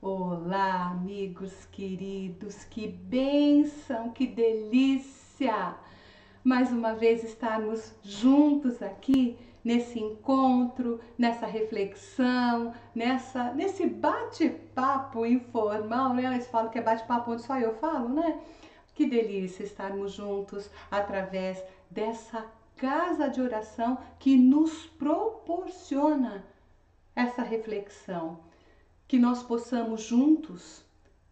Olá, amigos queridos, que bênção, que delícia! Mais uma vez estarmos juntos aqui nesse encontro, nessa reflexão, nesse bate-papo informal, né? Eles falam que é bate-papo onde só eu falo, né? Que delícia estarmos juntos através dessa casa de oração que nos proporciona essa reflexão, que nós possamos juntos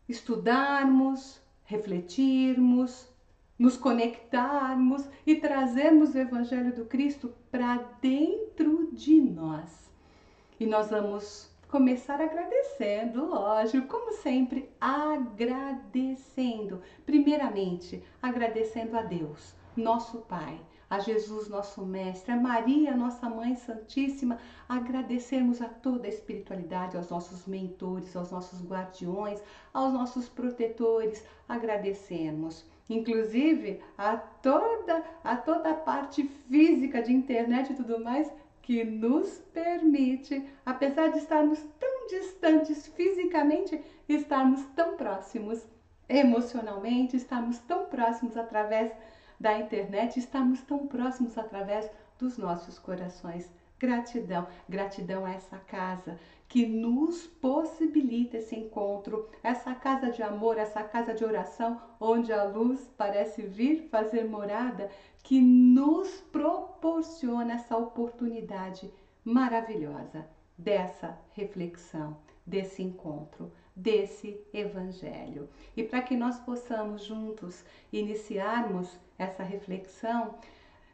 estudarmos, refletirmos, nos conectarmos e trazermos o Evangelho do Cristo para dentro de nós. E nós vamos começar agradecendo, lógico, como sempre, agradecendo. Primeiramente, agradecendo a Deus, nosso Pai, a Jesus, nosso Mestre, a Maria, nossa Mãe Santíssima, agradecermos a toda a espiritualidade, aos nossos mentores, aos nossos guardiões, aos nossos protetores, agradecemos. Inclusive a toda a parte física de internet e tudo mais, que nos permite, apesar de estarmos tão distantes fisicamente, estarmos tão próximos emocionalmente, estarmos tão próximos através da internet, estarmos tão próximos através dos nossos corações. Gratidão, gratidão a essa casa que nos possibilita esse encontro, essa casa de amor, essa casa de oração, onde a luz parece vir fazer morada, que nos proporciona essa oportunidade maravilhosa dessa reflexão, desse encontro, desse evangelho. E para que nós possamos juntos iniciarmos essa reflexão,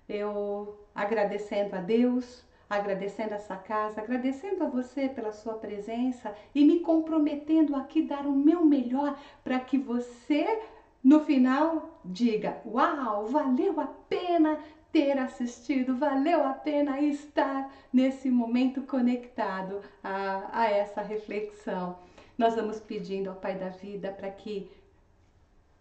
eu agradecendo a Deus, agradecendo essa casa, agradecendo a você pela sua presença e me comprometendo aqui dar o meu melhor para que você no final diga: uau, valeu a pena ter assistido, valeu a pena estar nesse momento conectado a essa reflexão. Nós vamos pedindo ao Pai da Vida para que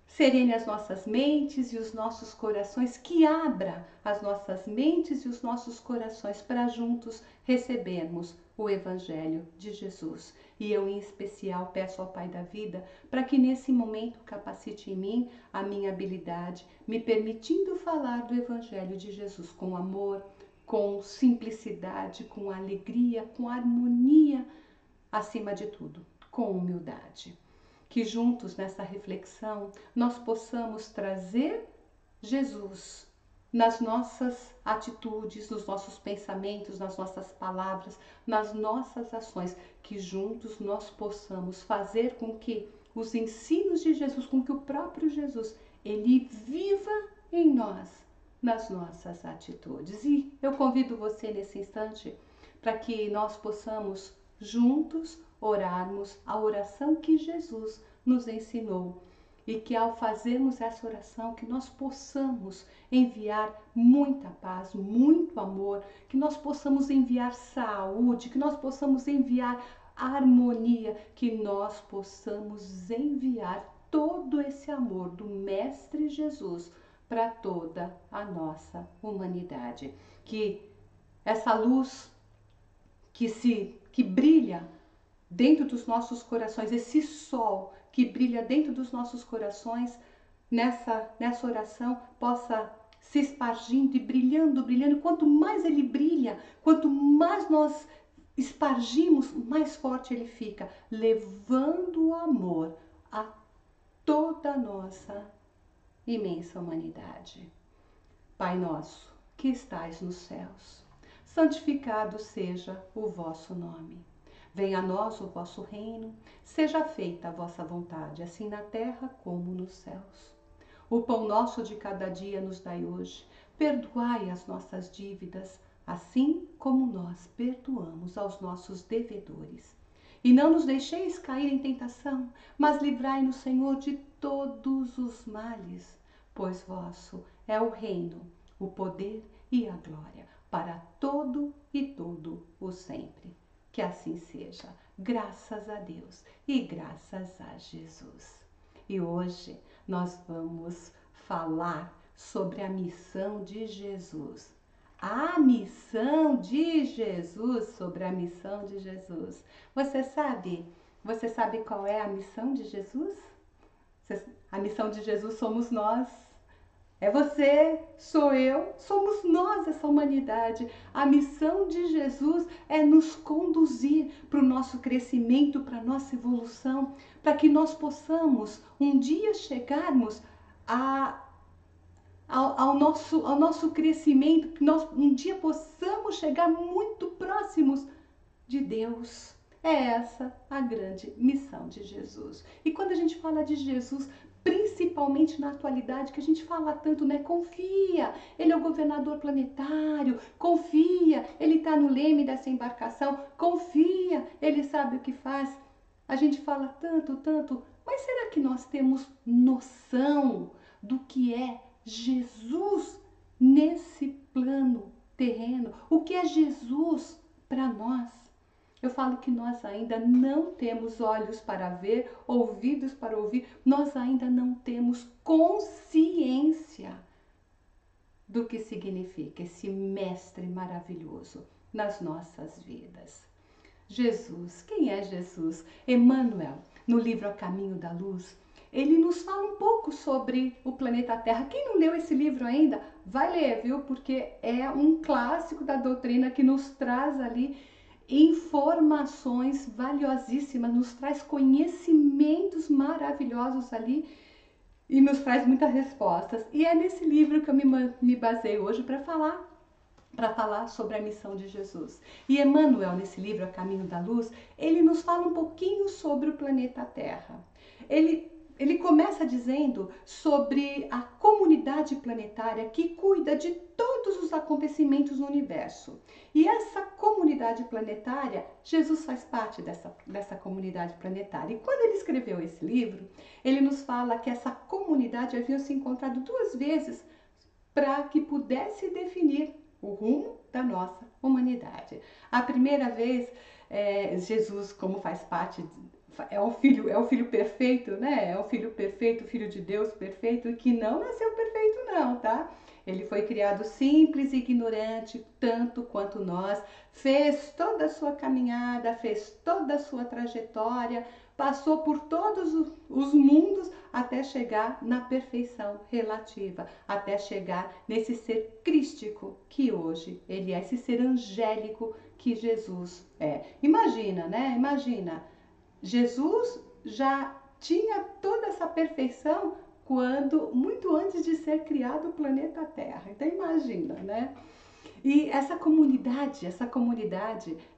serene as nossas mentes e os nossos corações, que abra as nossas mentes e os nossos corações para juntos recebermos o Evangelho de Jesus. E eu, em especial, peço ao Pai da Vida para que nesse momento capacite em mim a minha habilidade, me permitindo falar do Evangelho de Jesus com amor, com simplicidade, com alegria, com harmonia, acima de tudo, com humildade. Que juntos nessa reflexão nós possamos trazer Jesus nas nossas atitudes, nos nossos pensamentos, nas nossas palavras, nas nossas ações, que juntos nós possamos fazer com que os ensinos de Jesus, com que o próprio Jesus, ele viva em nós, nas nossas atitudes. E eu convido você nesse instante para que nós possamos juntos orarmos a oração que Jesus nos ensinou e que ao fazermos essa oração que nós possamos enviar muita paz, muito amor, que nós possamos enviar saúde, que nós possamos enviar harmonia, que nós possamos enviar todo esse amor do Mestre Jesus para toda a nossa humanidade. Que essa luz que brilha dentro dos nossos corações, esse sol que brilha dentro dos nossos corações, nessa oração possa se espargindo e brilhando, brilhando. Quanto mais ele brilha, quanto mais nós espargimos, mais forte ele fica, levando o amor a toda a nossa imensa humanidade. Pai nosso, que estais nos céus, santificado seja o vosso nome. Venha a nós o vosso reino, seja feita a vossa vontade, assim na terra como nos céus. O pão nosso de cada dia nos dai hoje, perdoai as nossas dívidas, assim como nós perdoamos aos nossos devedores. E não nos deixeis cair em tentação, mas livrai-nos, Senhor, de todos os males, pois vosso é o reino, o poder e a glória, para todo e todo o sempre. Que assim seja, graças a Deus e graças a Jesus. E hoje nós vamos falar sobre a missão de Jesus. A missão de Jesus, sobre a missão de Jesus. Você sabe, Você sabe qual é a missão de Jesus? A missão de Jesus somos nós. É você, sou eu, somos nós, essa humanidade. A missão de Jesus é nos conduzir para o nosso crescimento, para a nossa evolução, para que nós possamos um dia chegarmos ao nosso crescimento, que nós um dia possamos chegar muito próximos de Deus. É essa a grande missão de Jesus. E quando a gente fala de Jesus, principalmente na atualidade, que a gente fala tanto, né? Confia, ele é o governador planetário, confia, ele está no leme dessa embarcação, confia, ele sabe o que faz. A gente fala tanto, tanto, mas será que nós temos noção do que é Jesus nesse plano terreno? O que é Jesus para nós? Eu falo que nós ainda não temos olhos para ver, ouvidos para ouvir, nós ainda não temos consciência do que significa esse mestre maravilhoso nas nossas vidas. Jesus, quem é Jesus? Emmanuel, no livro A Caminho da Luz, ele nos fala um pouco sobre o planeta Terra. Quem não leu esse livro ainda, vai ler, viu? Porque é um clássico da doutrina que nos traz ali informações valiosíssimas, nos traz conhecimentos maravilhosos ali e nos traz muitas respostas. E é nesse livro que eu me baseio hoje para falar sobre a missão de Jesus. E Emmanuel, nesse livro A Caminho da Luz, ele nos fala um pouquinho sobre o planeta Terra. Ele começa dizendo sobre a comunidade planetária que cuida de todos os acontecimentos no universo. E essa comunidade planetária, Jesus faz parte dessa comunidade planetária. E quando ele escreveu esse livro, ele nos fala que essa comunidade havia se encontrado 2 vezes para que pudesse definir o rumo da nossa humanidade. A primeira vez, Jesus, como faz parte é o filho perfeito, né? É o filho perfeito, o filho de Deus perfeito, que não nasceu perfeito não, tá? Ele foi criado simples e ignorante, tanto quanto nós, fez toda a sua caminhada, fez toda a sua trajetória, passou por todos os mundos até chegar na perfeição relativa, até chegar nesse ser crístico que hoje ele é, esse ser angélico que Jesus é. Imagina, né? Imagina. Jesus já tinha toda essa perfeição muito antes de ser criado o planeta Terra. Então imagina, né? E essa comunidade,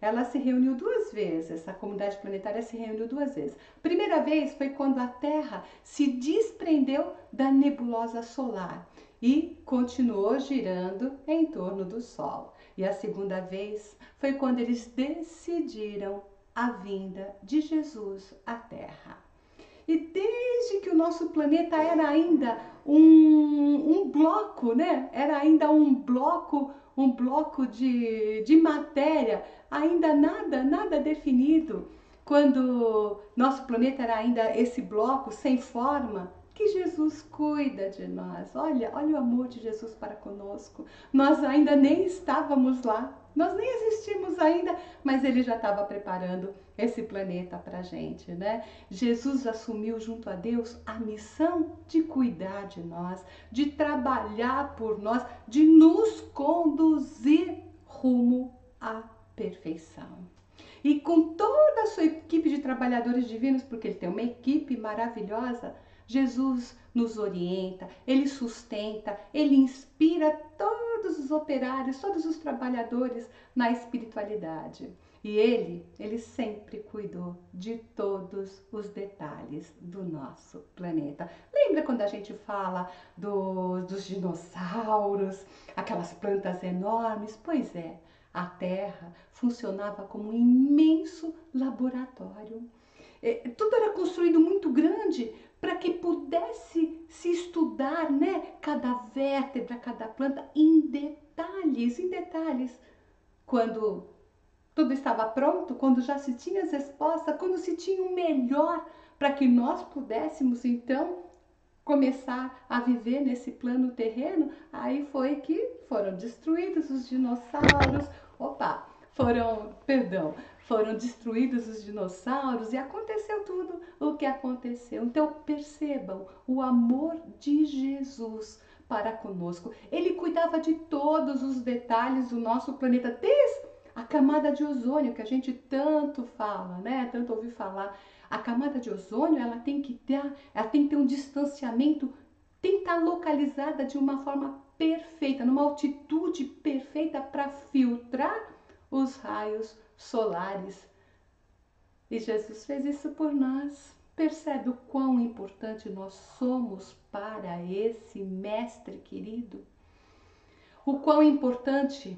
ela se reuniu 2 vezes, essa comunidade planetária se reuniu 2 vezes. A primeira vez foi quando a Terra se desprendeu da nebulosa solar e continuou girando em torno do Sol. E a segunda vez foi quando eles decidiram a vinda de Jesus à Terra. E desde que o nosso planeta era ainda um bloco, né? Era ainda um bloco de matéria, ainda nada definido. Quando nosso planeta era ainda esse bloco sem forma, que Jesus cuida de nós. Olha o amor de Jesus para conosco. Nós ainda nem estávamos lá, nós nem existimos ainda, mas ele já estava preparando esse planeta para a gente, né? Jesus assumiu junto a Deus a missão de cuidar de nós, de trabalhar por nós, de nos conduzir rumo à perfeição. E com toda a sua equipe de trabalhadores divinos, porque ele tem uma equipe maravilhosa, Jesus nos orienta, ele sustenta, ele inspira todos os operários, todos os trabalhadores na espiritualidade. E ele sempre cuidou de todos os detalhes do nosso planeta. Lembra quando a gente fala dos dinossauros, aquelas plantas enormes? Pois é, a Terra funcionava como um imenso laboratório. Tudo era construído muito grande para que pudesse se estudar, né, cada vértebra, cada planta em detalhes. Quando tudo estava pronto, quando já se tinha as respostas, quando se tinha o melhor para que nós pudéssemos então começar a viver nesse plano terreno, aí foi que foram destruídos os dinossauros, foram destruídos os dinossauros e aconteceu tudo o que aconteceu. Então percebam o amor de Jesus para conosco. Ele cuidava de todos os detalhes do nosso planeta, desde a camada de ozônio, que a gente tanto fala, né? Tanto ouvi falar. A camada de ozônio, ela tem que ter um distanciamento, tem que estar localizada de uma forma perfeita, numa altitude perfeita para filtrar os raios solares. E Jesus fez isso por nós. Percebe o quão importante nós somos para esse mestre querido? O quão importante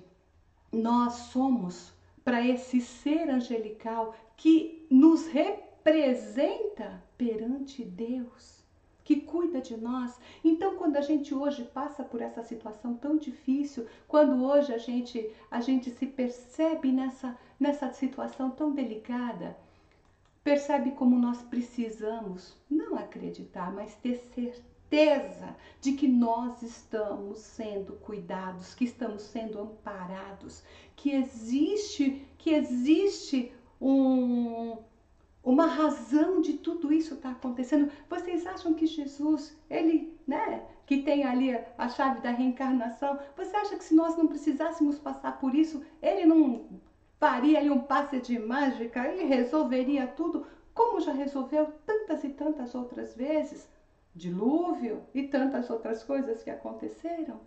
nós somos para esse ser angelical que nos representa perante Deus, que cuida de nós. Então, quando a gente hoje passa por essa situação tão difícil, quando hoje a gente se percebe nessa situação tão delicada, percebe como nós precisamos não acreditar, mas ter certeza de que nós estamos sendo cuidados, que estamos sendo amparados, que existe uma razão de tudo isso estar acontecendo. Vocês acham que Jesus, ele, né, que tem ali a chave da reencarnação, você acha que se nós não precisássemos passar por isso, ele não faria ali um passe de mágica e resolveria tudo, como já resolveu tantas e tantas outras vezes? Dilúvio e tantas outras coisas que aconteceram.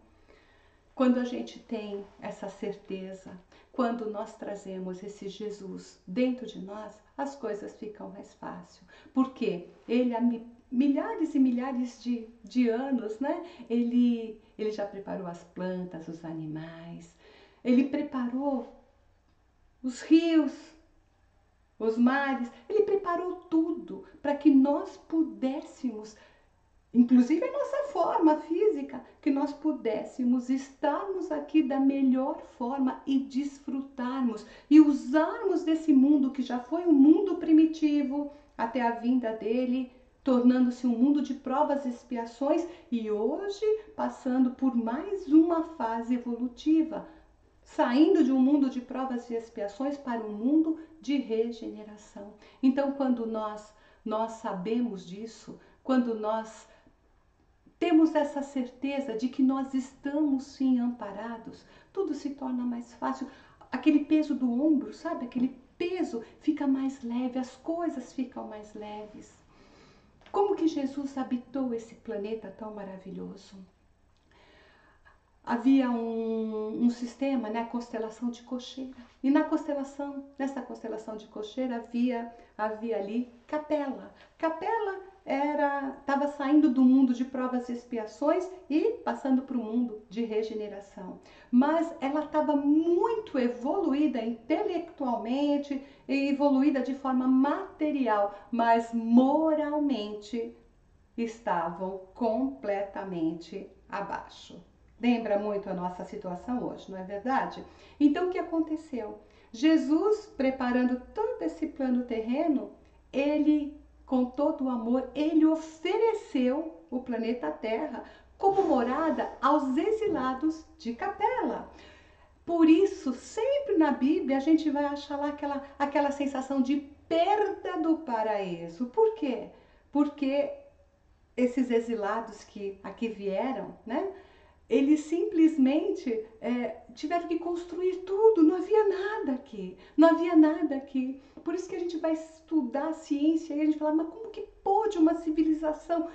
Quando a gente tem essa certeza, quando nós trazemos esse Jesus dentro de nós, as coisas ficam mais fáceis. Porque ele há milhares e milhares de anos, né? Ele já preparou as plantas, os animais, ele preparou os rios, os mares, ele preparou tudo para que nós pudéssemos, inclusive a nossa forma física, que nós pudéssemos estarmos aqui da melhor forma e desfrutarmos e usarmos desse mundo que já foi um mundo primitivo até a vinda dele, tornando-se um mundo de provas e expiações e hoje passando por mais uma fase evolutiva, saindo de um mundo de provas e expiações para um mundo de regeneração. Então, quando nós sabemos disso, quando nós temos essa certeza de que nós estamos sim amparados, tudo se torna mais fácil. Aquele peso do ombro, sabe? Aquele peso fica mais leve, as coisas ficam mais leves. Como que Jesus habitou esse planeta tão maravilhoso? Havia um sistema, né, a constelação de Cocheira. E nessa constelação de Cocheira havia ali Capela. Capela estava saindo do mundo de provas e expiações e passando para o mundo de regeneração. Mas ela estava muito evoluída intelectualmente e evoluída de forma material, mas moralmente estavam completamente abaixo. Lembra muito a nossa situação hoje, não é verdade? Então, o que aconteceu? Jesus, preparando todo esse plano terreno, ele, com todo o amor, ele ofereceu o planeta Terra como morada aos exilados de Capela. Por isso, sempre na Bíblia, a gente vai achar lá aquela sensação de perda do paraíso. Por quê? Porque esses exilados que aqui vieram, né? Eles simplesmente tiveram que construir tudo, não havia nada aqui, não havia nada aqui. Por isso que a gente vai estudar a ciência e a gente fala, mas como que pôde uma civilização,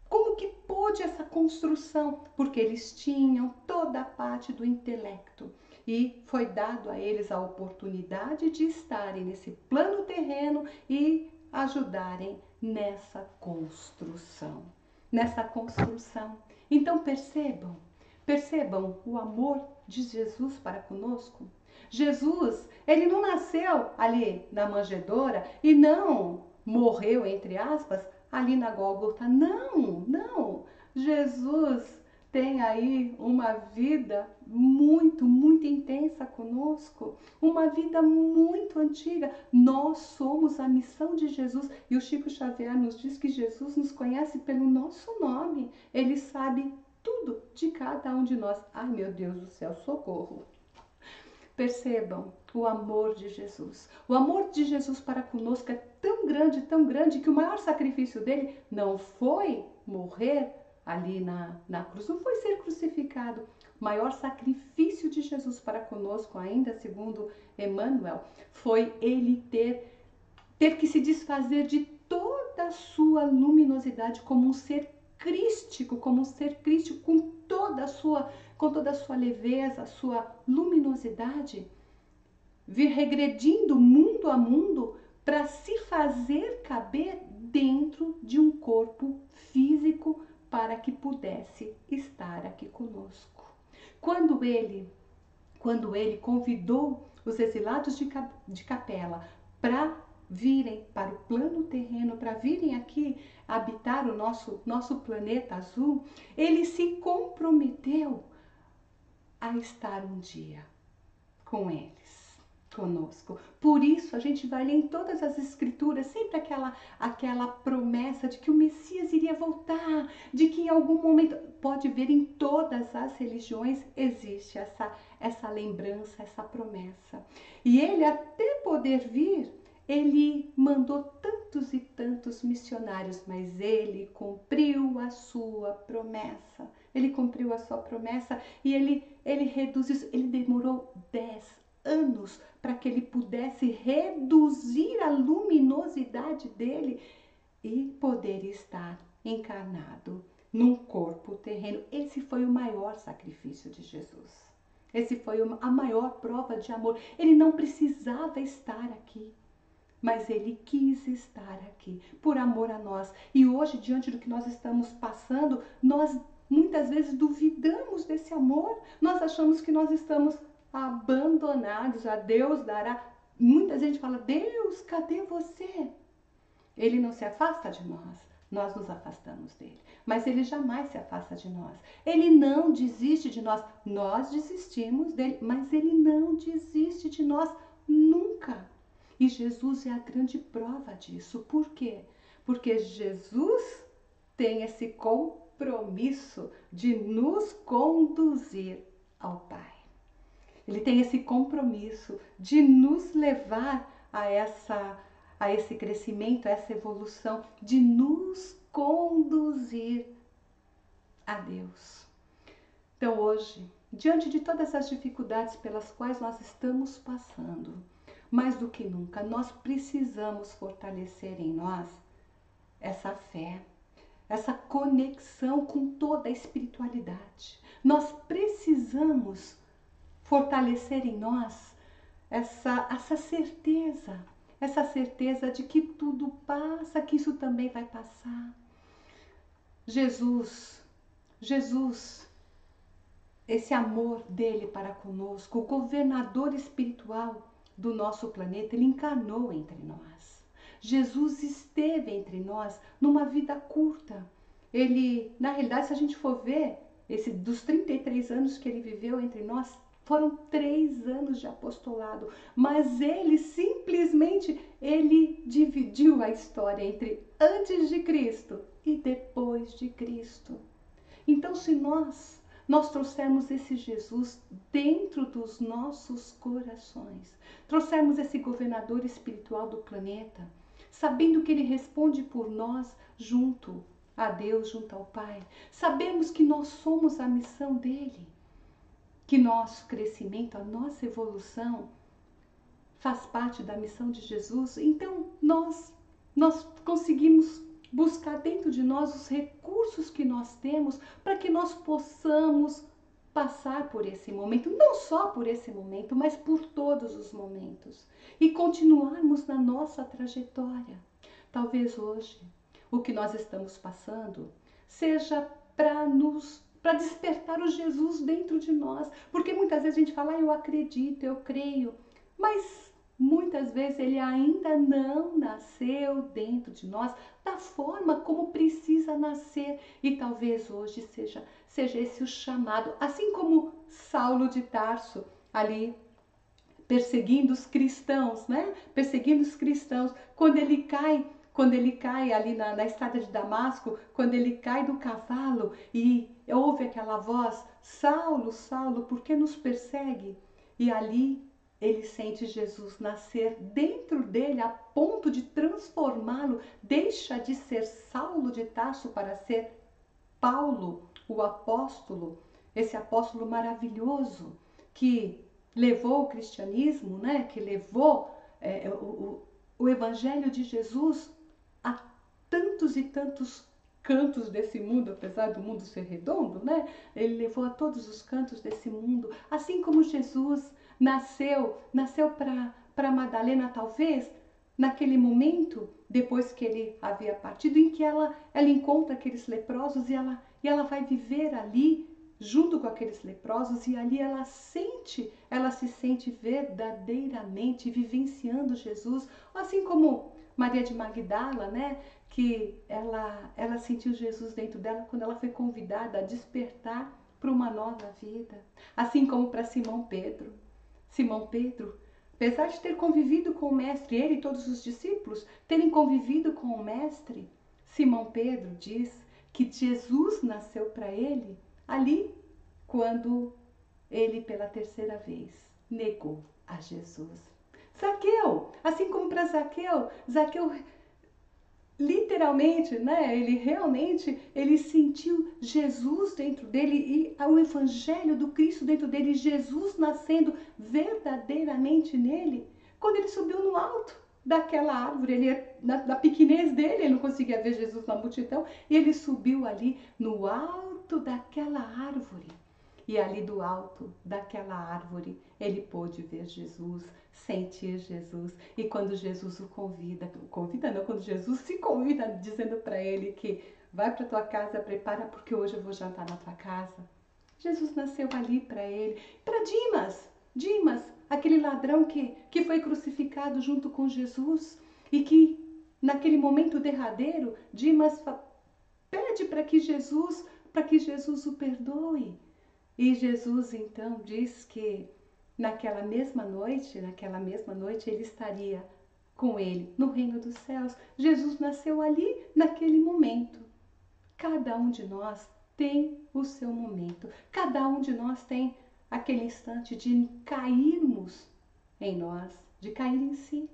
como que pôde essa construção? Porque eles tinham toda a parte do intelecto e foi dado a eles a oportunidade de estarem nesse plano terreno e ajudarem nessa construção. Então percebam o amor de Jesus para conosco. Jesus, ele não nasceu ali na manjedoura e não morreu, entre aspas, ali na Gólgota. Não. Jesus tem aí uma vida muito, muito intensa conosco, uma vida muito antiga. Nós somos a missão de Jesus e o Chico Xavier nos diz que Jesus nos conhece pelo nosso nome. Ele sabe tudo de cada um de nós. Ai, meu Deus do céu, socorro! Percebam o amor de Jesus. O amor de Jesus para conosco é tão grande, que o maior sacrifício dele não foi morrer ali na cruz, não foi ser crucificado. O maior sacrifício de Jesus para conosco, ainda segundo Emmanuel, foi ele ter que se desfazer de toda a sua luminosidade como um ser crístico, com toda a sua leveza, a sua luminosidade, vir regredindo mundo a mundo para se fazer caber dentro de um corpo físico para que pudesse estar aqui conosco. Quando ele convidou os exilados de Capela para virem para o plano terreno, para virem aqui habitar o nosso planeta azul, ele se comprometeu a estar um dia com eles, conosco. Por isso a gente vai ler em todas as escrituras sempre aquela promessa de que o Messias iria voltar, de que em algum momento, pode ver em todas as religiões existe essa lembrança, essa promessa. E ele, até poder vir, ele mandou tantos e tantos missionários, mas ele cumpriu a sua promessa. Ele cumpriu a sua promessa e ele reduziu, ele demorou 10 anos para que ele pudesse reduzir a luminosidade dele e poder estar encarnado num corpo terreno. Esse foi o maior sacrifício de Jesus. Esse foi a maior prova de amor. Ele não precisava estar aqui, mas ele quis estar aqui por amor a nós. E hoje, diante do que nós estamos passando, nós muitas vezes duvidamos desse amor. Nós achamos que nós estamos abandonados, a Deus dará. Muita gente fala: Deus, cadê você? Ele não se afasta de nós, nós nos afastamos dele. Mas ele jamais se afasta de nós. Ele não desiste de nós. Nós desistimos dele, mas ele não desiste de nós nunca. E Jesus é a grande prova disso. Por quê? Porque Jesus tem esse compromisso de nos conduzir ao Pai. Ele tem esse compromisso de nos levar a esse crescimento, a essa evolução, de nos conduzir a Deus. Então hoje, diante de todas as dificuldades pelas quais nós estamos passando, mais do que nunca, nós precisamos fortalecer em nós essa fé, essa conexão com toda a espiritualidade. Nós precisamos fortalecer em nós essa certeza de que tudo passa, que isso também vai passar. Jesus, esse amor dele para conosco, o governador espiritual do nosso planeta, ele encarnou entre nós. Jesus esteve entre nós numa vida curta. Ele, na realidade, se a gente for ver, dos 33 anos que ele viveu entre nós, foram 3 anos de apostolado. Mas ele simplesmente, ele dividiu a história entre antes de Cristo e depois de Cristo. Então, se nós trouxermos esse Jesus dentro dos nossos corações, trouxermos esse governador espiritual do planeta, sabendo que ele responde por nós junto a Deus, junto ao Pai, sabemos que nós somos a missão dele, que nosso crescimento, a nossa evolução faz parte da missão de Jesus. Então nós conseguimos buscar dentro de nós os recursos que nós temos para que nós possamos passar por esse momento, não só por esse momento, mas por todos os momentos, e continuarmos na nossa trajetória. Talvez hoje o que nós estamos passando seja para despertar o Jesus dentro de nós, porque muitas vezes a gente fala: eu acredito, eu creio, mas muitas vezes ele ainda não nasceu dentro de nós da forma como precisa nascer. E talvez hoje seja esse o chamado, assim como Saulo de Tarso ali perseguindo os cristãos, né? Perseguindo os cristãos, quando ele cai ali na estrada de Damasco, quando ele cai do cavalo e ouve aquela voz: Saulo, Saulo, por que nos persegue? E ali ele sente Jesus nascer dentro dele a ponto de transformá-lo, deixa de ser Saulo de Tarso para ser Paulo, o apóstolo, esse apóstolo maravilhoso que levou o cristianismo, né? Que levou o evangelho de Jesus a tantos e tantos cantos desse mundo, apesar do mundo ser redondo, né? Ele levou a todos os cantos desse mundo, assim como Jesus nasceu para Madalena, talvez naquele momento, depois que ele havia partido, em que ela encontra aqueles leprosos e ela vai viver ali junto com aqueles leprosos, e ali ela se sente verdadeiramente vivenciando Jesus, assim como Maria de Magdala, né? Que ela sentiu Jesus dentro dela quando ela foi convidada a despertar para uma nova vida. Assim como para Simão Pedro. Simão Pedro, apesar de ter convivido com o Mestre, ele e todos os discípulos terem convivido com o Mestre, Simão Pedro diz que Jesus nasceu para ele ali quando ele pela terceira vez negou a Jesus. Zaqueu, assim como para Zaqueu literalmente, né? Ele sentiu Jesus dentro dele e o evangelho do Cristo dentro dele, Jesus nascendo verdadeiramente nele, quando ele subiu no alto daquela árvore, na pequenez dele, ele não conseguia ver Jesus na multidão, e ele subiu ali no alto daquela árvore. E ali do alto daquela árvore, ele pôde ver Jesus, sentir Jesus. E quando Jesus o convida não, quando Jesus se convida, dizendo para ele que vai para tua casa, prepara porque hoje eu vou jantar na tua casa. Jesus nasceu ali para ele. Para Dimas, aquele ladrão que foi crucificado junto com Jesus e que naquele momento derradeiro, Dimas pede para que Jesus o perdoe. E Jesus então diz que naquela mesma noite, ele estaria com ele no reino dos céus. Jesus nasceu ali naquele momento. Cada um de nós tem o seu momento. Cada um de nós tem aquele instante de cairmos em nós, de cair em si.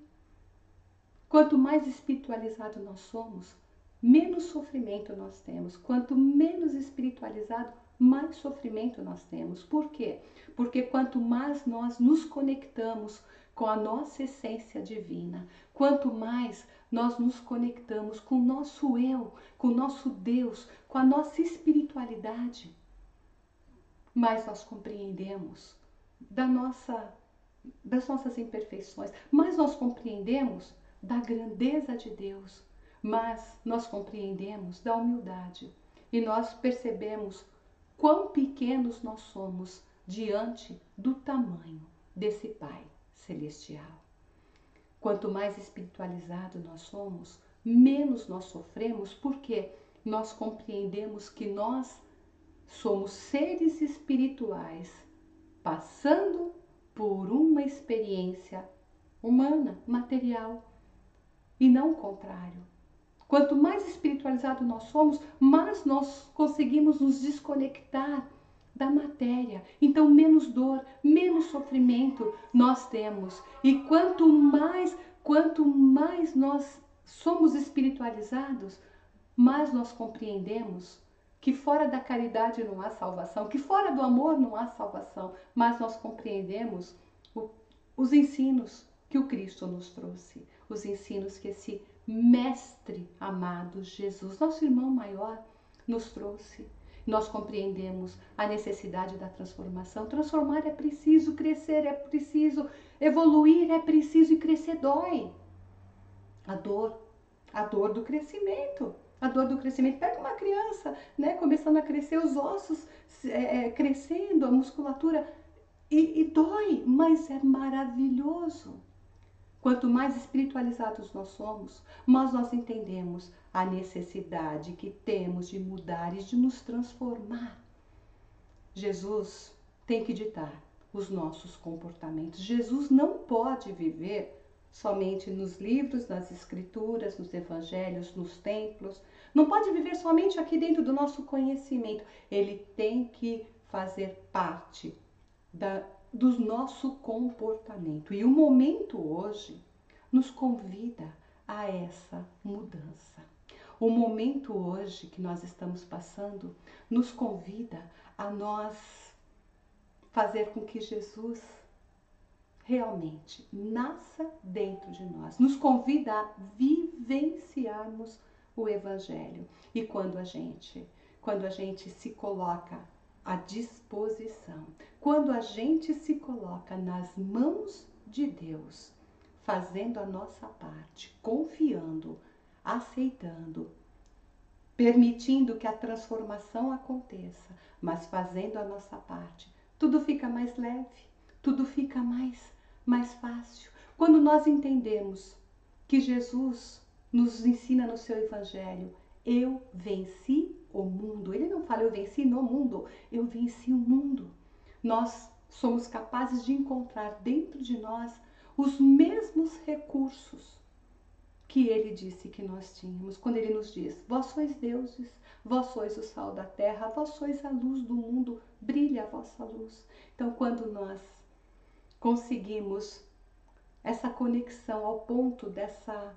Quanto mais espiritualizado nós somos, menos sofrimento nós temos. Quanto menos espiritualizado, mais sofrimento nós temos. Por quê? Porque quanto mais nós nos conectamos com a nossa essência divina, quanto mais nós nos conectamos com o nosso eu, com o nosso Deus, com a nossa espiritualidade, mais nós compreendemos das nossas imperfeições, mais nós compreendemos da grandeza de Deus, mas nós compreendemos da humildade e nós percebemos quão pequenos nós somos diante do tamanho desse Pai Celestial. Quanto mais espiritualizado nós somos, menos nós sofremos, porque nós compreendemos que nós somos seres espirituais passando por uma experiência humana, material, e não o contrário. Quanto mais espiritualizado nós somos, mais nós conseguimos nos desconectar da matéria. Então, menos dor, menos sofrimento nós temos. E quanto mais nós somos espiritualizados, mais nós compreendemos que fora da caridade não há salvação, que fora do amor não há salvação, mas nós compreendemos os ensinos que o Cristo nos trouxe, os ensinos que esse Mestre amado Jesus, nosso irmão maior, nos trouxe. Nós compreendemos a necessidade da transformação. Transformar é preciso, crescer é preciso, evoluir é preciso, e crescer dói. A dor do crescimento. A dor do crescimento. Pega uma criança, né, começando a crescer, os ossos crescendo, a musculatura, e dói, mas é maravilhoso. Quanto mais espiritualizados nós somos, mais nós entendemos a necessidade que temos de mudar e de nos transformar. Jesus tem que ditar os nossos comportamentos. Jesus não pode viver somente nos livros, nas escrituras, nos evangelhos, nos templos. Não pode viver somente aqui dentro do nosso conhecimento. Ele tem que fazer parte do nosso comportamento. E o momento hoje nos convida a essa mudança. O momento hoje que nós estamos passando nos convida a nós fazer com que Jesus realmente nasça dentro de nós. Nos convida a vivenciarmos o Evangelho. E quando a gente se coloca à disposição, quando a gente se coloca nas mãos de Deus, fazendo a nossa parte, confiando, aceitando, permitindo que a transformação aconteça, mas fazendo a nossa parte, tudo fica mais leve, tudo fica mais fácil. Quando nós entendemos que Jesus nos ensina no seu Evangelho, eu venci o mundo. Ele não fala eu venci no mundo, eu venci o mundo. Nós somos capazes de encontrar dentro de nós os mesmos recursos que ele disse que nós tínhamos, quando ele nos diz: vós sois deuses, vós sois o sal da terra, vós sois a luz do mundo, brilha a vossa luz. Então, quando nós conseguimos essa conexão ao ponto dessa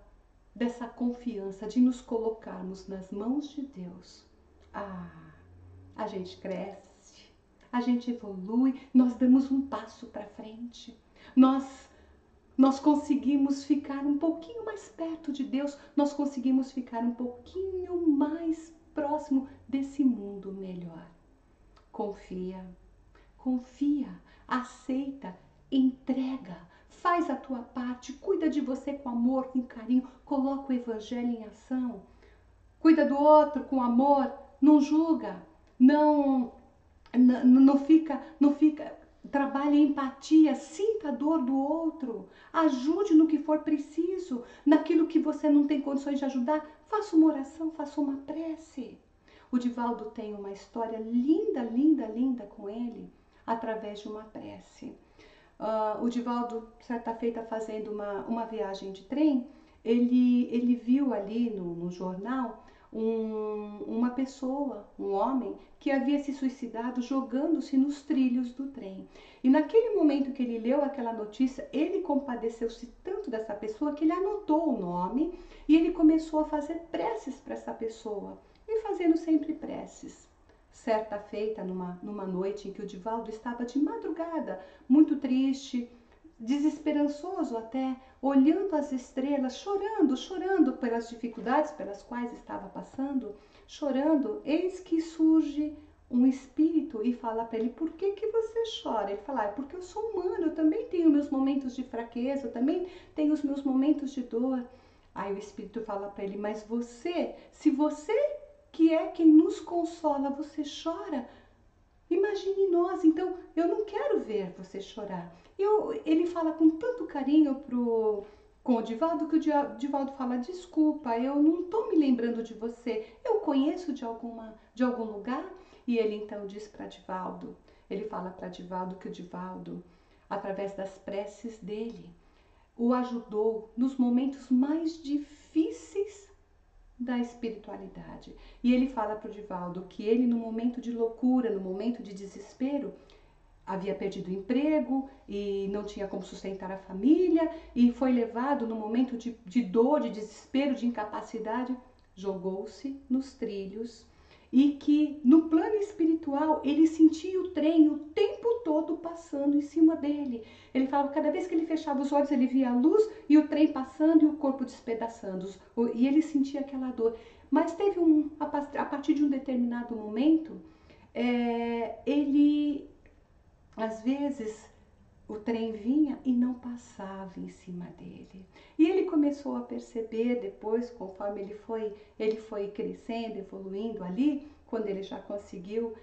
confiança, de nos colocarmos nas mãos de Deus, a gente cresce, a gente evolui, nós damos um passo para frente, nós conseguimos ficar um pouquinho mais perto de Deus, nós conseguimos ficar um pouquinho mais próximo desse mundo melhor. Confia, aceita, entrega, faz a tua parte, cuida de você com amor, com carinho, coloca o Evangelho em ação, cuida do outro com amor, não julga, não fica, trabalhe a empatia, sinta a dor do outro, ajude no que for preciso, naquilo que você não tem condições de ajudar, faça uma oração, faça uma prece. O Divaldo tem uma história linda, linda, linda com ele, através de uma prece. O Divaldo, certa feita, fazendo uma viagem de trem, ele viu ali no jornal uma pessoa, um homem, que havia se suicidado jogando-se nos trilhos do trem. E naquele momento que ele leu aquela notícia, ele compadeceu-se tanto dessa pessoa que ele anotou o nome e ele começou a fazer preces para essa pessoa. E fazendo sempre preces. Certa feita, numa noite em que o Divaldo estava de madrugada, muito triste, desesperançoso até, olhando as estrelas, chorando pelas dificuldades pelas quais estava passando, chorando, eis que surge um espírito e fala para ele: por que você chora? Ele fala: é porque eu sou humano, eu também tenho meus momentos de fraqueza, eu também tenho os meus momentos de dor. Aí o espírito fala para ele: mas se você que é quem nos consola, você chora, imagine nós, então eu não quero ver você chorar. Ele fala com tanto carinho com o Divaldo, que o Divaldo fala: desculpa, eu não estou me lembrando de você, eu conheço de algum lugar? E ele então diz para Divaldo, ele fala para Divaldo que o Divaldo, através das preces dele, o ajudou nos momentos mais difíceis da espiritualidade. E ele fala para o Divaldo que ele, no momento de loucura, no momento de desespero, havia perdido o emprego e não tinha como sustentar a família e foi levado no momento de dor, de desespero, de incapacidade, jogou-se nos trilhos e que no plano espiritual ele sentia o trem o tempo todo passando em cima dele. Ele falava que cada vez que ele fechava os olhos ele via a luz e o trem passando e o corpo despedaçando, e ele sentia aquela dor. Mas teve a partir de um determinado momento, ele, às vezes, o trem vinha e não passava em cima dele. E ele começou a perceber depois, conforme ele foi crescendo, evoluindo ali, quando ele já conseguiu,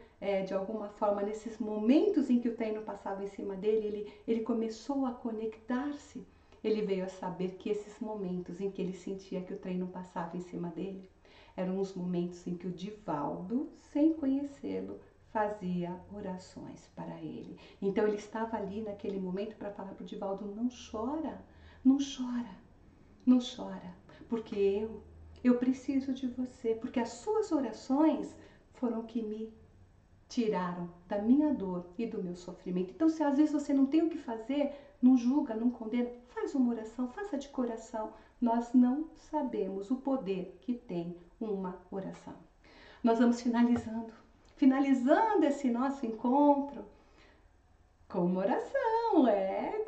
de alguma forma, nesses momentos em que o trem não passava em cima dele, ele começou a conectar-se. Ele veio a saber que esses momentos em que ele sentia que o trem não passava em cima dele, eram os momentos em que o Divaldo, sem conhecê-lo, fazia orações para ele. Então ele estava ali naquele momento para falar para o Divaldo: não chora, não chora, não chora, porque eu preciso de você, porque as suas orações foram que me tiraram da minha dor e do meu sofrimento. Então, se às vezes você não tem o que fazer, não julga, não condena, faz uma oração, faça de coração. Nós não sabemos o poder que tem uma oração. Nós vamos finalizando esse nosso encontro com uma oração,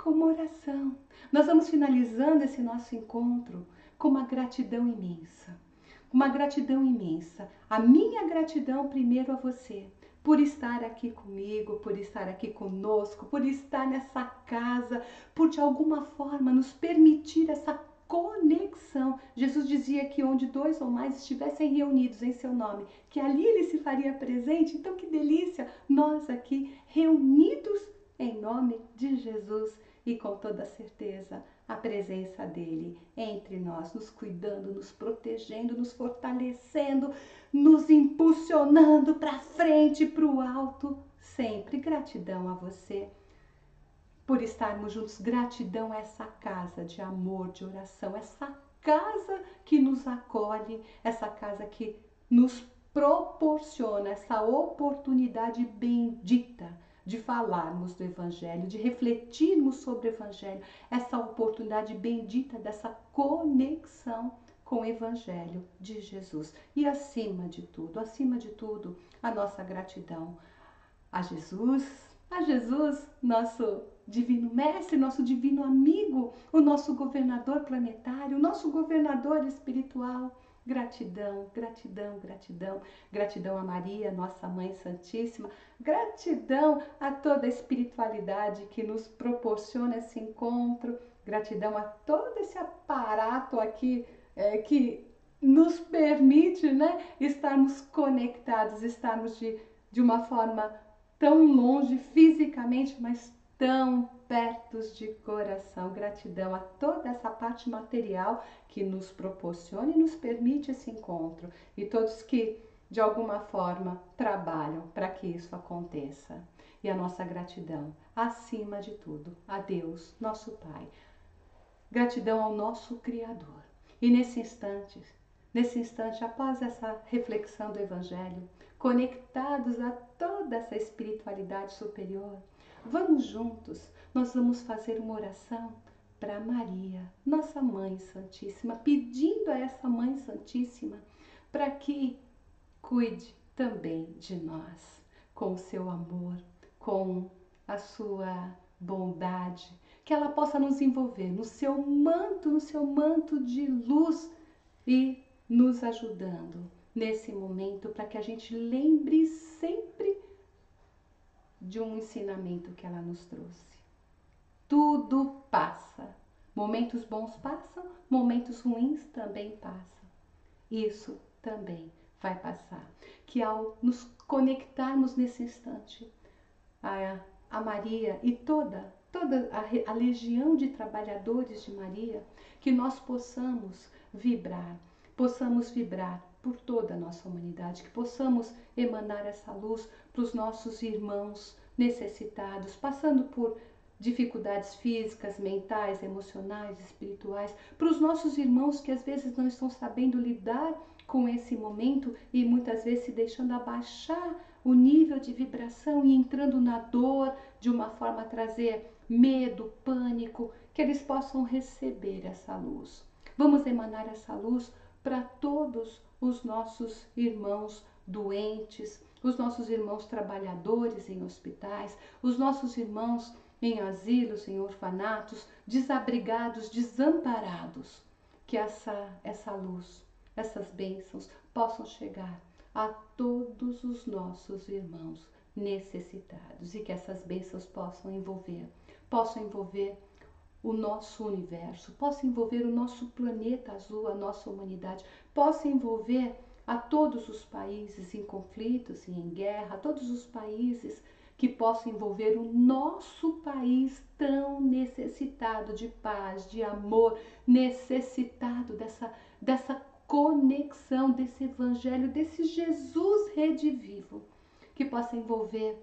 com uma oração. Nós vamos finalizando esse nosso encontro com uma gratidão imensa. Uma gratidão imensa. A minha gratidão primeiro a você, por estar aqui comigo, por estar aqui conosco, por estar nessa casa, por de alguma forma nos permitir essa conexão. Jesus dizia que onde 2 ou mais estivessem reunidos em seu nome, que ali ele se faria presente. Então que delícia, nós aqui reunidos em nome de Jesus e com toda certeza a presença dele entre nós, nos cuidando, nos protegendo, nos fortalecendo, nos impulsionando para frente, para o alto, sempre. Gratidão a você por estarmos juntos, gratidão a essa casa de amor, de oração, essa casa que nos acolhe, essa casa que nos proporciona essa oportunidade bendita de falarmos do Evangelho, de refletirmos sobre o Evangelho, essa oportunidade bendita dessa conexão com o Evangelho de Jesus. E acima de tudo, a nossa gratidão a Jesus, nosso divino mestre, nosso divino amigo, o nosso governador planetário, o nosso governador espiritual. Gratidão, gratidão, gratidão. Gratidão a Maria, nossa Mãe Santíssima. Gratidão a toda a espiritualidade que nos proporciona esse encontro. Gratidão a todo esse aparato aqui que nos permite, né, estarmos conectados, estarmos de uma forma tão longe fisicamente, mas tão perto de coração. Gratidão a toda essa parte material que nos proporciona e nos permite esse encontro. E todos que, de alguma forma, trabalham para que isso aconteça. E a nossa gratidão, acima de tudo, a Deus, nosso Pai. Gratidão ao nosso Criador. E nesse instante, após essa reflexão do Evangelho, conectados a toda essa espiritualidade superior, vamos juntos, nós vamos fazer uma oração para Maria, nossa Mãe Santíssima, pedindo a essa Mãe Santíssima para que cuide também de nós, com o seu amor, com a sua bondade, que ela possa nos envolver no seu manto de luz e nos ajudando nesse momento para que a gente lembre sempre de um ensinamento que ela nos trouxe. Tudo passa. Momentos bons passam, momentos ruins também passam. Isso também vai passar. Que ao nos conectarmos nesse instante a Maria e toda a legião de trabalhadores de Maria, que nós possamos vibrar por toda a nossa humanidade, que possamos emanar essa luz para os nossos irmãos necessitados, passando por dificuldades físicas, mentais, emocionais, espirituais, para os nossos irmãos que às vezes não estão sabendo lidar com esse momento e muitas vezes se deixando abaixar o nível de vibração e entrando na dor de uma forma a trazer medo, pânico, que eles possam receber essa luz. Vamos emanar essa luz para todos os nossos irmãos doentes, os nossos irmãos trabalhadores em hospitais, os nossos irmãos em asilos, em orfanatos, desabrigados, desamparados. Que essa luz, essas bênçãos possam chegar a todos os nossos irmãos necessitados e que essas bênçãos possam envolver o nosso universo, possa envolver o nosso planeta azul, a nossa humanidade, possa envolver a todos os países em conflitos e em guerra, a todos os países, que possa envolver o nosso país tão necessitado de paz, de amor, necessitado dessa conexão, desse Evangelho, desse Jesus redivivo, que possa envolver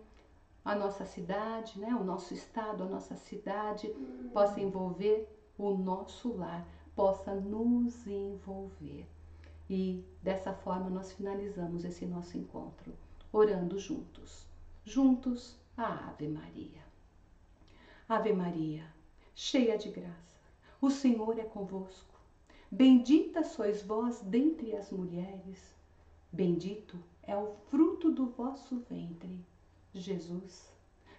a nossa cidade, né? O nosso estado, a nossa cidade, possa envolver o nosso lar, possa nos envolver. E dessa forma nós finalizamos esse nosso encontro, orando juntos. juntos a Ave Maria. Ave Maria, cheia de graça, o Senhor é convosco. Bendita sois vós dentre as mulheres, bendito é o fruto do vosso ventre, Jesus.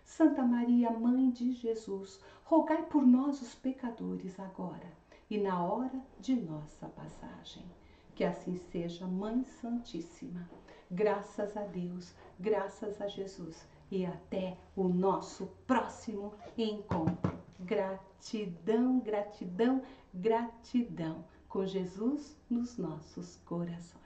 Santa Maria, Mãe de Jesus, rogai por nós, os pecadores, agora e na hora de nossa passagem. Que assim seja, Mãe Santíssima. Graças a Deus, graças a Jesus e até o nosso próximo encontro. Gratidão, gratidão, gratidão com Jesus nos nossos corações.